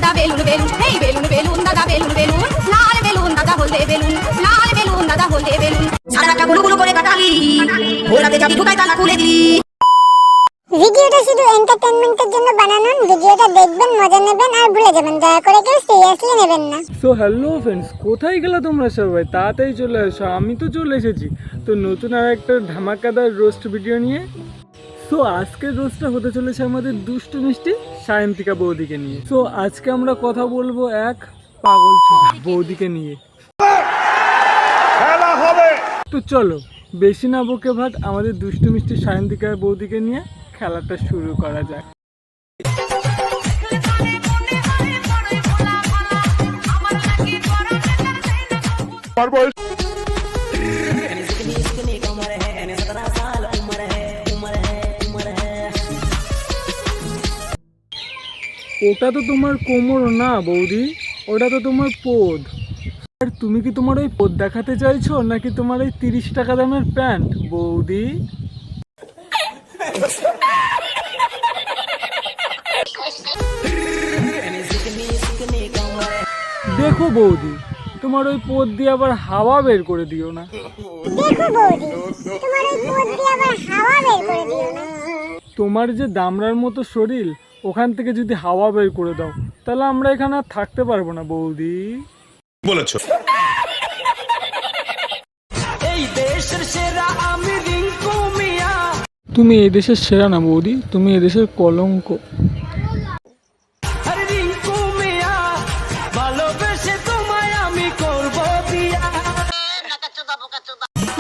দাদা balloon balloon, এই balloon balloon দাদা বেলুন বেলুন, লাল বেলুন দাদা হলদে বেলুন, লাল বেলুন দাদা হলদে বেলুন। সারাটা গুলো গুলো করে কাটালি, ওরাতে যাবি ঢুকাই তালা খুলে দিলি। ভিডিওটা শুধু এন্টারটেইনমেন্টের জন্য বানানো, ভিডিওটা দেখবেন, মজা নেবেন আর ভুলে যাবেন, দয়া করে কেউ সিরিয়াসলি নেবেন না। সো হ্যালো ফ্রেন্ডস, কোথায় গেলা তোমরা সবাই? তাড়াতাড়ি চলে এসো, আমি তো চলে এসেছি তো নতুন আর একটা ধামাকাদার রোস্ট ভিডিও নিয়ে। সো আজকের রোস্টটা হতে চলেছে আমাদের দুষ্টু মিষ্টি সায়ন্তিকা বৌদিকে নিয়ে। সো আজকে আমরা কথা বলবো এক পাগল ছোটা বৌদিকে নিয়ে। তো চলো বেশি না বকে ভাট, আমাদের দুষ্টু মিষ্টি সায়ন্তিকা বৌদিকে নিয়ে খেলাটা শুরু করা যাক। ওটা তো তোমার কোমর না বৌদি, ওটা তো তোমার পদ। আর তুমি কি তোমার ওই পদ দেখাতে চাইছো নাকি তোমার ওই 30 টাকা দামের প্যান্ট বৌদি? দেখো বৌদি, তোমার ওই পদ দিয়ে আবার হাওয়া বের করে দিও না। দেখো বৌদি, তোমার ওই পদ দিয়ে আবার হাওয়া বের করে দিও না। তোমার যে দামড়ার মতো শরীর, ওখান থেকে যদি হাওয়া বের করে দাও তাহলে আমরা এখানে আর থাকতে পারবো না বৌদি। বলেছো। তুমি এই দেশের সেরা না বৌদি, তুমি এদেশের কলঙ্ক।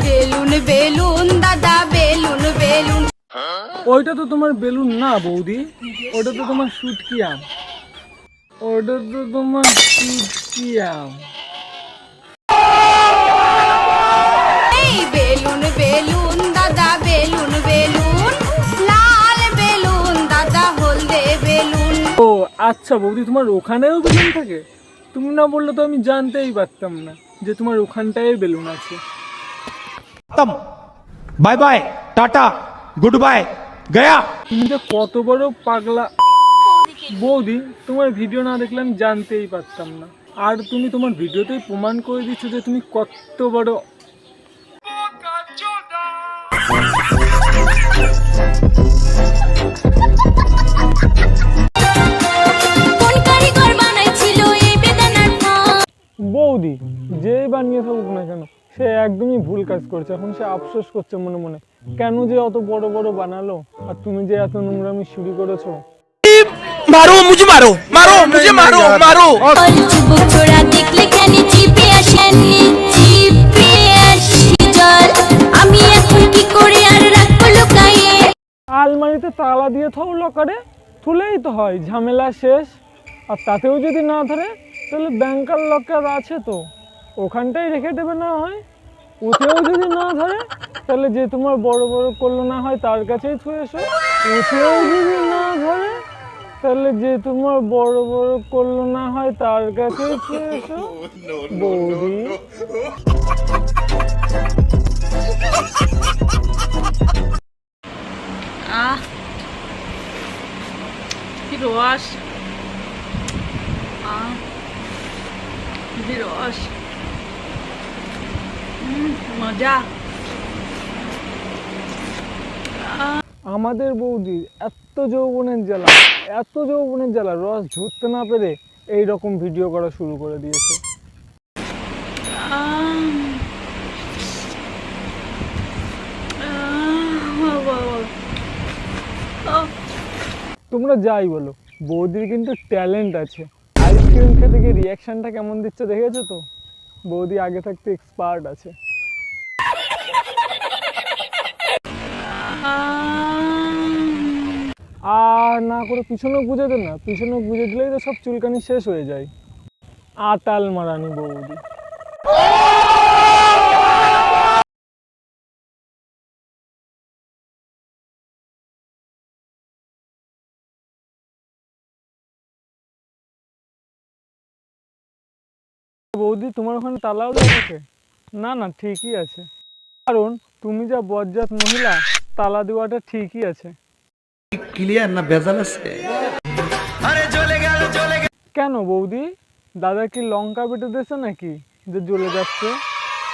বেলুন বেলুন দাদা বেলুন বেলুন। ওইটা তো তোমার বেলুন না বৌদি, ওটা তো তোমার শুটকি আম, ওটা তো তোমার শুটকি আম। এই বেলুন বেলুন দাদা বেলুন বেলুন, লাল বেলুন দাদা হলদে বেলুন। ও আচ্ছা বৌদি, তোমার ওখানেও বেলুন থাকে? তুমি না বললে তো আমি জানতেই পারতাম না যে তোমার ওখানটায় বেলুন আছে। Bye bye, tata, good bye, Gaya. তুমি যে কত বড় পাগলা বৌদি, তোমার ভিডিও না দেখলে আমি জানতেই পারতাম না। আর তুমি তোমার ভিডিওতেই প্রমাণ করে দিচ্ছ যে তুমি কত বড়। বৌদি যে বানিয়ে থাকুক না কেন, সে একদমই ভুল কাজ করছে। এখন সে আফসোস করছে মনে মনে, কেন যে অত বড় বড় বানালো আর তুমি যে এত নোংরামি শুরু করেছো। মারো মুঝে, মারো মারো মুঝে, মারো মারো। আলমারিতে তালা দিয়ে থাও লকারে, তুলেই তো হয়, ঝামেলা শেষ। আর তাতেও যদি না ধরে তাহলে ব্যাংকার লকার আছে তো, ওখানটাই রেখে দেবে। না হয় ওতেও যদি না ধরে তাহলে যে তোমার বড় বড় করলো না হয় তার কাছেই ছুঁয়ে এসো। ওতেও যদি না ধরে তাহলে যে তোমার বড় বড় করলো না হয় তার কাছেই ছুঁয়ে এসো বৌদি। কি রস, কি রস, মজা। আমাদের বৌদির এত যৌবনের জ্বালা, এত যৌবনের জ্বালা, রস ঝরতে না পেরে এই রকম ভিডিও করা শুরু করে দিয়েছে। তোমরা যাই বলো, বৌদির কিন্তু ট্যালেন্ট আছে। আইসক্রিম খেতে গিয়ে রিয়াকশনটা কেমন দিচ্ছে দেখেছো তো? বৌদি আগে থাকতে এক্সপার্ট আছে। আর না করে পিছনে গুঁজে দেন না, পিছনে গুঁজে দিলেই তো সব চুলকানি শেষ হয়ে যায়। আতাল মারানি বৌদি। বৌদি তোমার ওখানে তালাও লেগেছে? না না, ঠিকই আছে, কারণ তুমি যা বজ্জাত মহিলা, তালা দেওয়াটা ঠিকই আছে। ক্লিয়ার না ভেজাল আছে? কেন বৌদি, দাদা কি লঙ্কা বেটে দিয়েছে নাকি যে জ্বলে যাচ্ছে?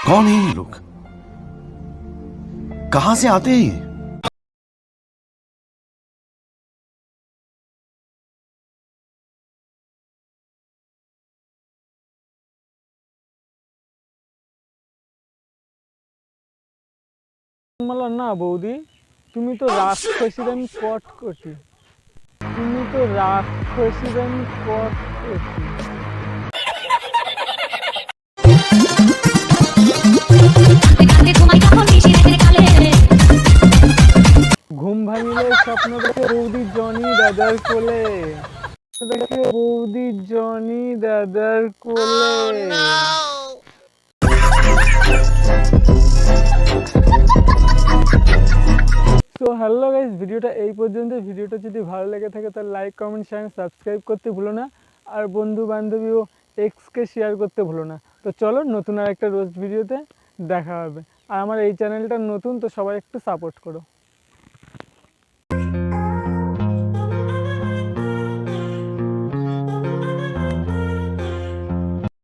कौन है ये लोग? कहां से आते हैं ये? মালা না বৌদি, তুমি তো রাক্ষসীরানী কটকটি, তুমি তো রাক্ষসীরানী কটকটি। ঘুম ভাঙিলে স্বপ্ন দেখে বৌদি জনি দাদার কোলে, দেখে বৌদি জনি দাদার কোলে। তো হ্যালো গাইস, ভিডিওটা এই পর্যন্ত। ভিডিওটা যদি ভালো লেগে থাকে তাহলে লাইক, কমেন্ট, শেয়ার, সাবস্ক্রাইব করতে ভুলো না। আর বন্ধু বান্ধবী ও এক্সকে শেয়ার করতে ভুলো না। তো চলো নতুন আর একটা রোস্ট ভিডিওতে দেখা হবে। আর আমার এই চ্যানেলটা নতুন, তো সবাই একটু সাপোর্ট করো।